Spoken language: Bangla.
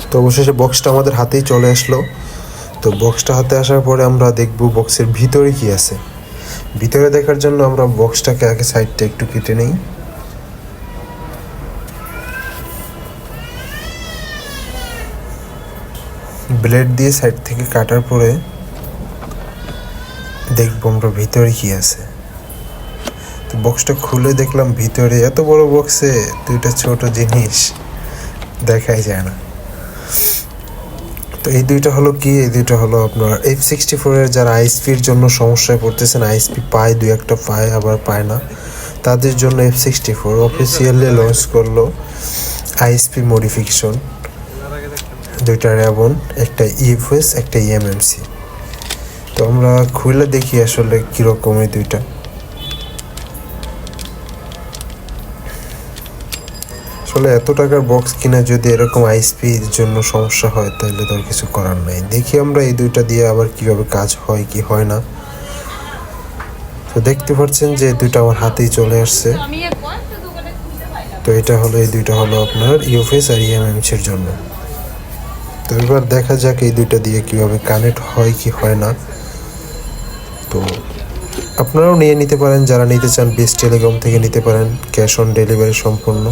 তো অবশেষে বক্সটা আমাদের হাতেই চলে আসলো। তো বক্সটা হাতে আসার পরে আমরা দেখব বক্সের ভিতরে কি আছে। ভিতরে দেখার জন্য আমরা বক্সটাকে আগে সাইডটা একটু কেটে নেই। ব্লেড দিয়ে সাইড থেকে কাটার পরে দেখব আমরা ভিতরে কি আছে। তো বক্সটা খুলে দেখলাম ভিতরে এত বড় বক্সে দুইটা ছোট জিনিস দেখাই যায় না। তো এই দুইটা হলো কি, এই দুইটা হলো আপনার F64 এর যারা আইএসপির জন্য সমস্যায় পড়তেছেন, আইএসপি পায় দুই একটা পায় আবার পায় না, তাদের জন্য F64 অফিসিয়ালি লঞ্চ করলো আইএসপি মডিফিকেশন, দুইটা র্যাবন, একটা ইএফএস একটা ইএমএমসি। তো আমরা খুলে দেখি আসলে কীরকম এই দুইটা। আসলে এত টাকার বক্স কিনে যদি এরকম আইএসপির জন্য সমস্যা হয় তাহলে তো আর কিছু করার নাই। দেখি আমরা এই দুইটা দিয়ে আবার কিভাবে কাজ হয় কি হয় না। তো দেখতে পাচ্ছেন যে এই দুইটা আমার হাতেই চলে আসছে। তো এটা হলো, এই দুইটা হলো আপনার ইউএফএস আর ইএমএমসির জন্য। তো এবার দেখা যাক এই দুইটা দিয়ে কিভাবে কানেক্ট হয় কি হয় না। তো আপনারাও নিয়ে নিতে পারেন, যারা নিতে চান বেস্ট টেলিকম থেকে নিতে পারেন, ক্যাশ অন ডেলিভারি সম্পূর্ণ।